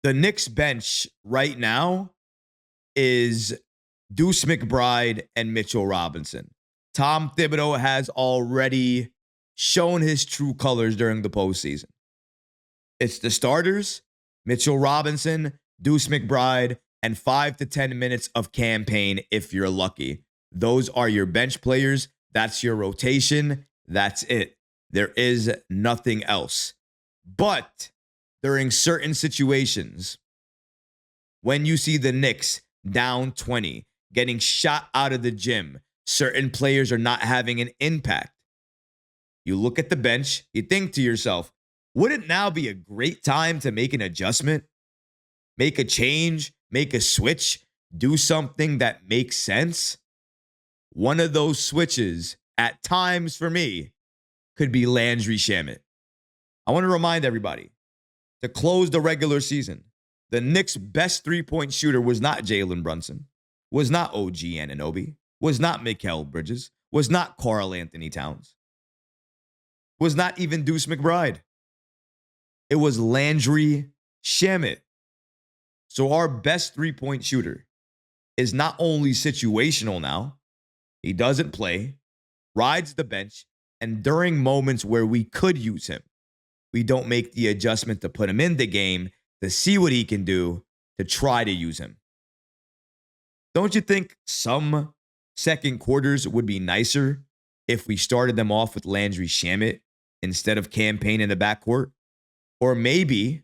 The Knicks bench right now is Deuce McBride and Mitchell Robinson. Tom Thibodeau has already shown his true colors during the postseason. It's the starters, Mitchell Robinson, Deuce McBride, and 5 to 10 minutes of campaign if you're lucky. Those are your bench players. That's your rotation. That's it. There is nothing else. But during certain situations, when you see the Knicks down 20, getting shot out of the gym, certain players are not having an impact. You look at the bench, you think to yourself, wouldn't now be a great time to make an adjustment, make a change, make a switch, do something that makes sense? One of those switches, at times for me, could be Landry Shamet. I want to remind everybody, to close the regular season, the Knicks' best three-point shooter was not Jalen Brunson, was not OG Anunoby, was not Mikal Bridges, was not Karl Anthony Towns, was not even Deuce McBride. It was Landry Shamet. So our best three-point shooter is not only situational now, he doesn't play, rides the bench, and during moments where we could use him, we don't make the adjustment to put him in the game to see what he can do, to try to use him. Don't you think some second quarters would be nicer if we started them off with Landry Shamet instead of Campaign in the backcourt? Or maybe,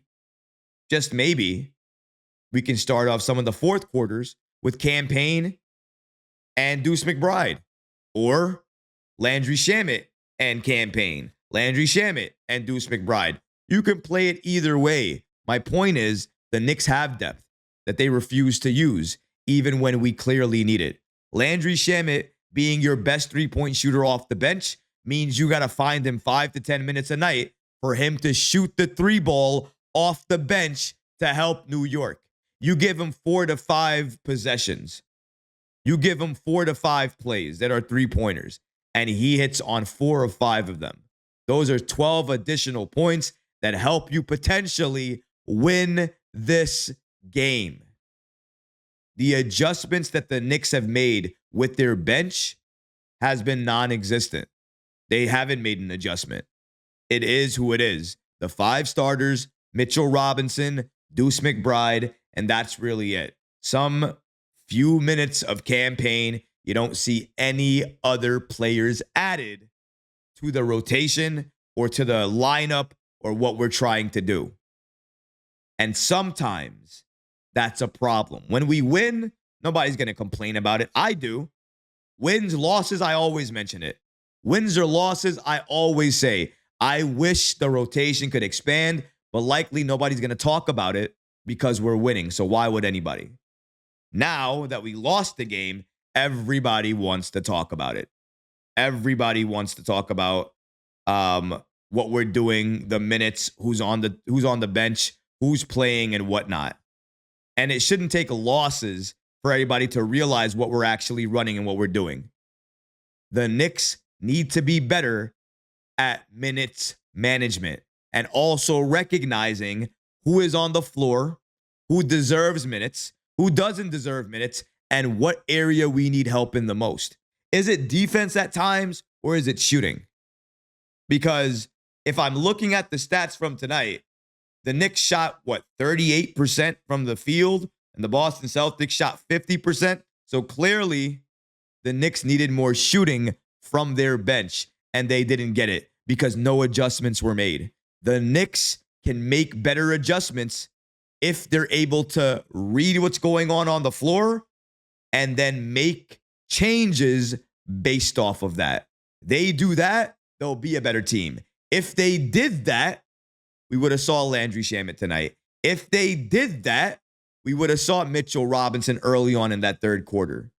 just maybe, we can start off some of the fourth quarters with Campaign and Deuce McBride. Or Landry Shamet and Campaign. Landry Shamet and Deuce McBride. You can play it either way. My point is, the Knicks have depth that they refuse to use, even when we clearly need it. Landry Shamet being your best three-point shooter off the bench means you got to find him 5 to 10 minutes a night for him to shoot the three ball off the bench to help New York. You give him 4 to 5 possessions. You give him 4 to 5 plays that are three-pointers, and he hits on 4 of 5 of them. Those are 12 additional points that help you potentially win this game. The adjustments that the Knicks have made with their bench has been non-existent. They haven't made an adjustment. It is who it is. The 5 starters, Mitchell Robinson, Deuce McBride, and that's really it. Some few minutes of Campaign. You don't see any other players added to the rotation or to the lineup or what we're trying to do. And sometimes that's a problem. When we win, nobody's going to complain about it. I do. Wins, losses, I always mention it. Wins or losses, I always say, I wish the rotation could expand, but likely nobody's going to talk about it because we're winning. So why would anybody? Now that we lost the game, everybody wants to talk about it. Everybody wants to talk about what we're doing, the minutes, who's on the bench, who's playing, and whatnot. And it shouldn't take losses for everybody to realize what we're actually running and what we're doing. The Knicks need to be better at minutes management and also recognizing who is on the floor, who deserves minutes, who doesn't deserve minutes, and what area we need help in the most. Is it defense at times or is it shooting? Because if I'm looking at the stats from tonight, the Knicks shot, 38% from the field, and the Boston Celtics shot 50%. So clearly, the Knicks needed more shooting from their bench, and they didn't get it because no adjustments were made. The Knicks can make better adjustments if they're able to read what's going on the floor and then make changes based off of that. They do that, they'll be a better team. If they did that, we would have saw Landry Shamet tonight. If they did that, we would have saw Mitchell Robinson early on in that third quarter.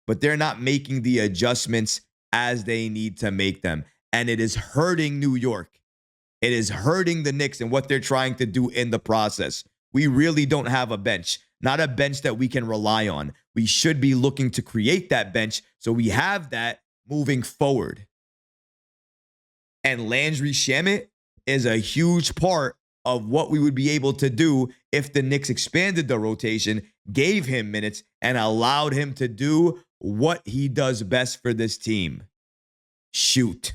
But they're not making the adjustments as they need to make them. And it is hurting New York. It is hurting the Knicks and what they're trying to do in the process. We really don't have a bench, not a bench that we can rely on. We should be looking to create that bench so we have that moving forward. And Landry Shamet is a huge part of what we would be able to do if the Knicks expanded the rotation, gave him minutes, and allowed him to do what he does best for this team. Shoot.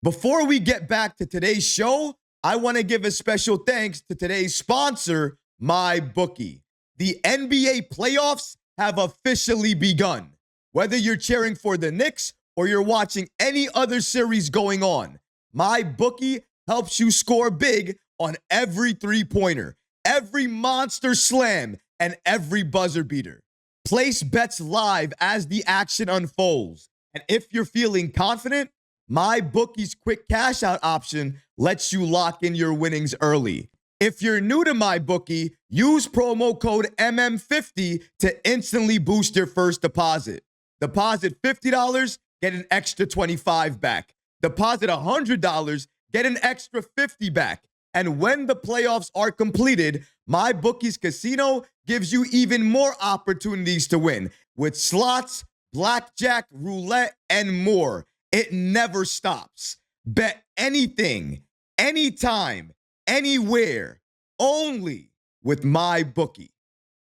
Before we get back to today's show, I want to give a special thanks to today's sponsor, MyBookie. The NBA playoffs have officially begun. Whether you're cheering for the Knicks or you're watching any other series going on, MyBookie helps you score big on every three-pointer, every monster slam, and every buzzer beater. Place bets live as the action unfolds. And if you're feeling confident, MyBookie's quick cash out option lets you lock in your winnings early. If you're new to MyBookie, use promo code MM50 to instantly boost your first deposit. Deposit $50, get an extra $25 back. Deposit $100, get an extra $50 back. And when the playoffs are completed, MyBookie's casino gives you even more opportunities to win with slots, blackjack, roulette, and more. It never stops. Bet anything, anytime, anywhere, only with MyBookie.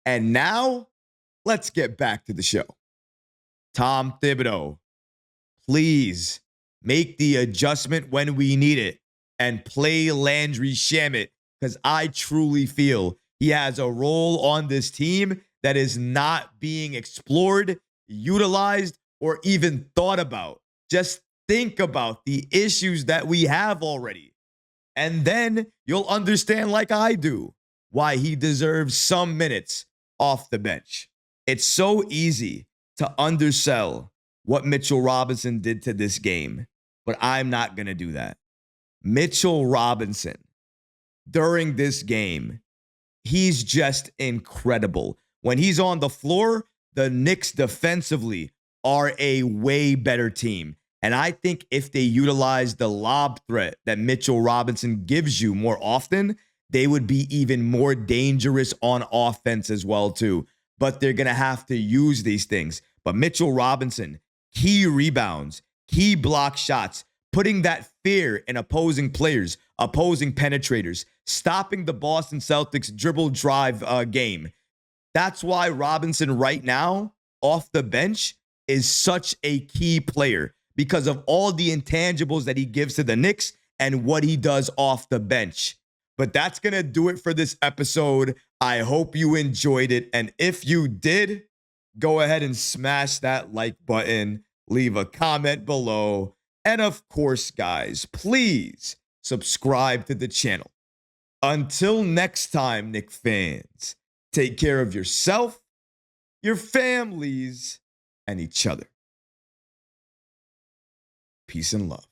And now, let's get back to the show. Tom Thibodeau, please make the adjustment when we need it and play Landry Shamet, because I truly feel he has a role on this team that is not being explored, utilized, or even thought about. Just think about the issues that we have already. And then you'll understand, like I do, why he deserves some minutes off the bench. It's so easy to undersell what Mitchell Robinson did to this game, but I'm not going to do that. Mitchell Robinson, during this game, he's just incredible. When he's on the floor, the Knicks defensively are a way better team. And I think if they utilize the lob threat that Mitchell Robinson gives you more often, they would be even more dangerous on offense as well, too. But they're going to have to use these things. But Mitchell Robinson, key rebounds, key block shots, putting that fear in opposing players, opposing penetrators, stopping the Boston Celtics dribble drive game. That's why Robinson right now, off the bench, is such a key player, because of all the intangibles that he gives to the Knicks and what he does off the bench. But that's going to do it for this episode. I hope you enjoyed it. And if you did, go ahead and smash that like button, leave a comment below. And of course, guys, please subscribe to the channel. Until next time, Knicks fans, take care of yourself, your families, and each other. Peace and love.